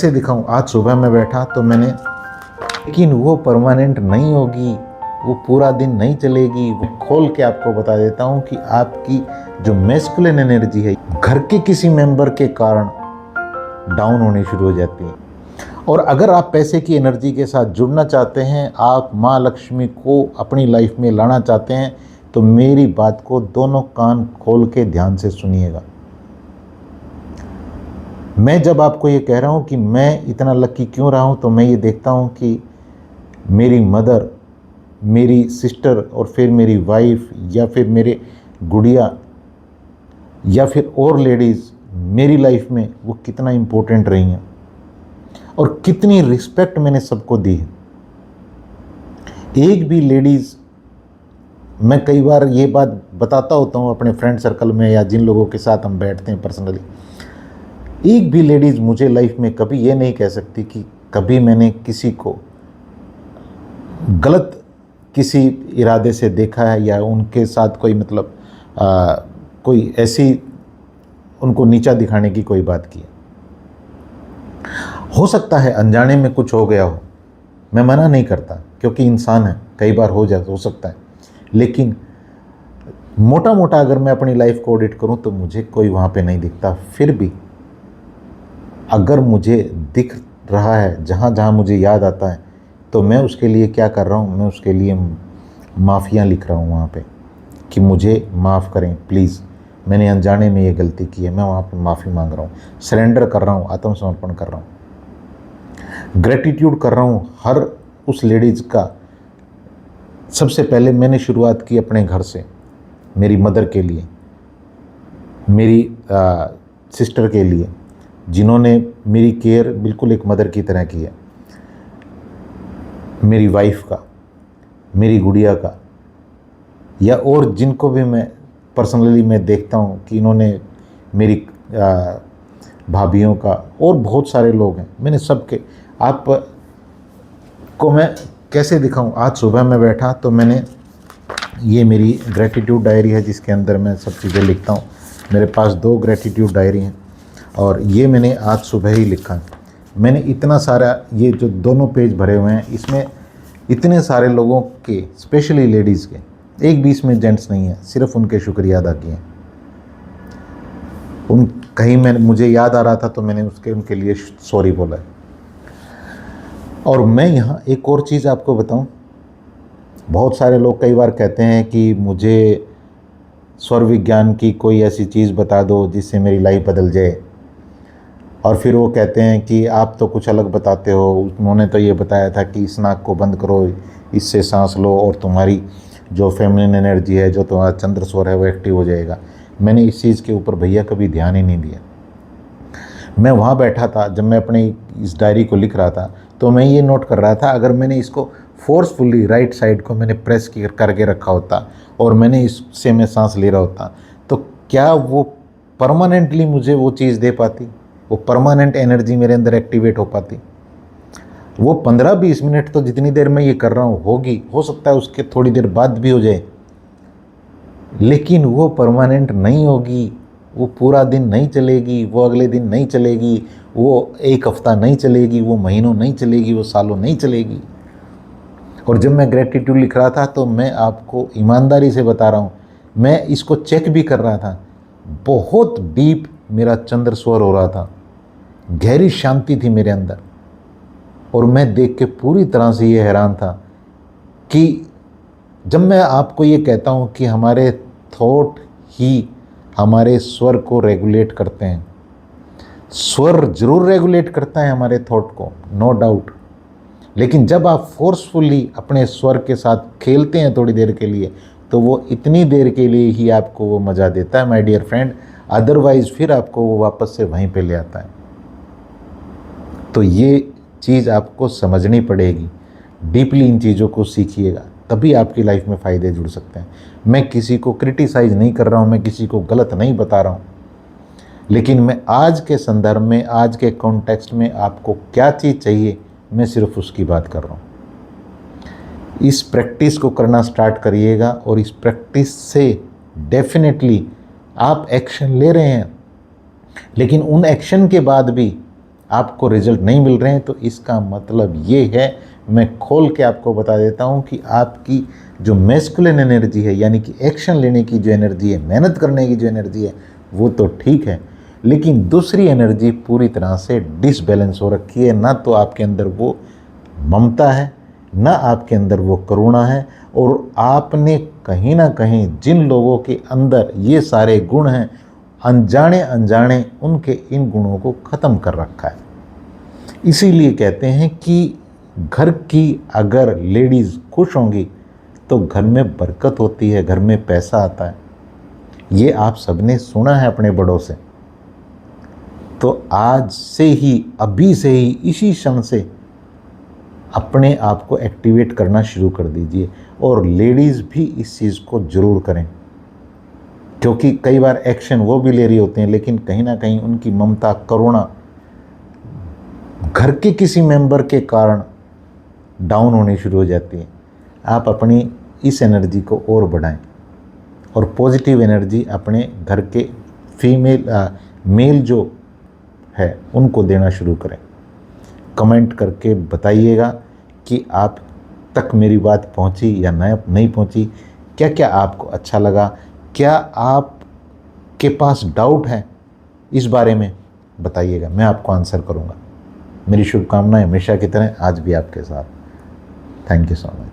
से दिखाऊं। आज सुबह मैं बैठा तो मैंने, लेकिन वो परमानेंट नहीं होगी, वो पूरा दिन नहीं चलेगी। वो खोल के आपको बता देता हूं कि आपकी जो मैस्कुलिन एनर्जी है घर के किसी मेंबर के कारण डाउन होनी शुरू हो जाती है। और अगर आप पैसे की एनर्जी के साथ जुड़ना चाहते हैं, आप माँ लक्ष्मी को अपनी लाइफ में लाना चाहते हैं, तो मेरी बात को दोनों कान खोल के ध्यान से सुनिएगा। मैं जब आपको ये कह रहा हूँ कि मैं इतना लकी क्यों रहा हूँ, तो मैं ये देखता हूँ कि मेरी मदर, मेरी सिस्टर और फिर मेरी वाइफ या फिर मेरे गुड़िया या फिर और लेडीज़ मेरी लाइफ में वो कितना इम्पोर्टेंट रही हैं और कितनी रिस्पेक्ट मैंने सबको दी है। एक भी लेडीज़, मैं कई बार ये बात बताता होता हूँ अपने फ्रेंड सर्कल में या जिन लोगों के साथ हम बैठते हैं पर्सनली, एक भी लेडीज़ मुझे लाइफ में कभी ये नहीं कह सकती कि कभी मैंने किसी को गलत किसी इरादे से देखा है या उनके साथ कोई मतलब कोई ऐसी उनको नीचा दिखाने की कोई बात की। हो सकता है अनजाने में कुछ हो गया हो, मैं मना नहीं करता क्योंकि इंसान है, कई बार हो सकता है। लेकिन मोटा मोटा अगर मैं अपनी लाइफ को ऑडिट करूं तो मुझे कोई वहाँ पे नहीं दिखता। फिर भी अगर मुझे दिख रहा है जहाँ जहाँ मुझे याद आता है, तो मैं उसके लिए क्या कर रहा हूँ, मैं उसके लिए माफ़ियाँ लिख रहा हूँ वहाँ पे कि मुझे माफ़ करें प्लीज़, मैंने अनजाने में ये गलती की है। मैं वहाँ पे माफ़ी मांग रहा हूँ, सरेंडर कर रहा हूँ, आत्मसमर्पण कर रहा हूँ, ग्रेटिट्यूड कर रहा हूँ हर उस लेडीज़ का। सबसे पहले मैंने शुरुआत की अपने घर से, मेरी मदर के लिए, मेरी सिस्टर के लिए, जिन्होंने मेरी केयर बिल्कुल एक मदर की तरह की है, मेरी वाइफ का, मेरी गुड़िया का, या और जिनको भी मैं पर्सनली मैं देखता हूँ कि इन्होंने मेरी भाभीयों का, और बहुत सारे लोग हैं, मैंने सबके, आप को मैं कैसे दिखाऊं। आज सुबह मैं बैठा तो मैंने, ये मेरी ग्रेटिट्यूड डायरी है जिसके अंदर मैं सब चीज़ें लिखता हूँ। मेरे पास 2 ग्रेटिट्यूड डायरी हैं और ये मैंने आज सुबह ही लिखा है। मैंने इतना सारा, ये जो दोनों पेज भरे हुए हैं, इसमें इतने सारे लोगों के, स्पेशली लेडीज़ के, एक भी इसमें जेंट्स नहीं है, सिर्फ उनके शुक्रिया अदा किए। उन कहीं मुझे याद आ रहा था तो मैंने उनके लिए सॉरी बोला है। और मैं यहाँ एक और चीज़ आपको बताऊँ, बहुत सारे लोग कई बार कहते हैं कि मुझे स्वर विज्ञान की कोई ऐसी चीज़ बता दो जिससे मेरी लाइफ बदल जाए, और फिर वो कहते हैं कि आप तो कुछ अलग बताते हो, उन्होंने तो ये बताया था कि इस नाक को बंद करो, इससे सांस लो और तुम्हारी जो फेमिनिन एनर्जी है, जो तुम्हारा चंद्र स्वर है, वो एक्टिव हो जाएगा। मैंने इस चीज़ के ऊपर भैया कभी ध्यान ही नहीं दिया। मैं वहाँ बैठा था, जब मैं अपनी इस डायरी को लिख रहा था तो मैं ये नोट कर रहा था, अगर मैंने इसको फोर्सफुली राइट साइड को मैंने प्रेस करके रखा होता और मैंने इससे मैं सांस ले रहा होता, तो क्या वो परमानेंटली मुझे वो चीज़ दे पाती, वो परमानेंट एनर्जी मेरे अंदर एक्टिवेट हो पाती। वो 15-20 मिनट तो जितनी देर मैं ये कर रहा हूँ होगी, हो सकता है उसके थोड़ी देर बाद भी हो जाए, लेकिन वो परमानेंट नहीं होगी, वो पूरा दिन नहीं चलेगी, वो अगले दिन नहीं चलेगी, वो एक हफ्ता नहीं चलेगी, वो महीनों नहीं चलेगी, वो सालों नहीं चलेगी। और जब मैं ग्रेटिट्यूड लिख रहा था तो मैं आपको ईमानदारी से बता रहा हूँ, मैं इसको चेक भी कर रहा था, बहुत डीप मेरा चंद्र स्वर हो रहा था, गहरी शांति थी मेरे अंदर। और मैं देख के पूरी तरह से ये हैरान था कि जब मैं आपको ये कहता हूँ कि हमारे थॉट ही हमारे स्वर को रेगुलेट करते हैं, स्वर जरूर रेगुलेट करता है हमारे थॉट को, नो डाउट, लेकिन जब आप फोर्सफुली अपने स्वर के साथ खेलते हैं थोड़ी देर के लिए, तो वो इतनी देर के लिए ही आपको वो मज़ा देता है माय डियर फ्रेंड, अदरवाइज़ फिर आपको वो वापस से वहीं पे ले आता है। तो ये चीज़ आपको समझनी पड़ेगी, डीपली इन चीज़ों को सीखिएगा, तभी आपकी लाइफ में फ़ायदे जुड़ सकते हैं। मैं किसी को क्रिटिसाइज़ नहीं कर रहा हूँ, मैं किसी को गलत नहीं बता रहा हूँ, लेकिन मैं आज के संदर्भ में, आज के कॉन्टेक्स्ट में आपको क्या चीज़ चाहिए, मैं सिर्फ उसकी बात कर रहा हूँ। इस प्रैक्टिस को करना स्टार्ट करिएगा और इस प्रैक्टिस से डेफिनेटली आप एक्शन ले रहे हैं, लेकिन उन एक्शन के बाद भी आपको रिजल्ट नहीं मिल रहे हैं तो इसका मतलब ये है, मैं खोल के आपको बता देता हूँ कि आपकी जो मैस्कुलिन एनर्जी है, यानी कि एक्शन लेने की जो एनर्जी है, मेहनत करने की जो एनर्जी है, वो तो ठीक है, लेकिन दूसरी एनर्जी पूरी तरह से डिसबैलेंस हो रखी है। ना तो आपके अंदर वो ममता है, ना आपके अंदर वो करुणा है, और आपने कहीं ना कहीं जिन लोगों के अंदर ये सारे गुण हैं, अनजाने अनजाने उनके इन गुणों को ख़त्म कर रखा है। इसीलिए कहते हैं कि घर की अगर लेडीज़ खुश होंगी तो घर में बरकत होती है, घर में पैसा आता है। ये आप सबने सुना है अपने बड़ों से। तो आज से ही, अभी से ही, इसी क्षण से अपने आप को एक्टिवेट करना शुरू कर दीजिए, और लेडीज़ भी इस चीज़ को ज़रूर करें, क्योंकि कई बार एक्शन वो भी ले रही होती हैं, लेकिन कहीं ना कहीं उनकी ममता, करुणा घर के किसी मेंबर के कारण डाउन होनी शुरू हो जाती है। आप अपनी इस एनर्जी को और बढ़ाएं और पॉजिटिव एनर्जी अपने घर के मेल जो है उनको देना शुरू करें। कमेंट करके बताइएगा कि आप तक मेरी बात पहुंची या नहीं पहुंची, क्या क्या आपको अच्छा लगा, क्या आपके पास डाउट है इस बारे में, बताइएगा, मैं आपको आंसर करूंगा। मेरी शुभकामनाएं हमेशा की तरह आज भी आपके साथ। Thank you so much.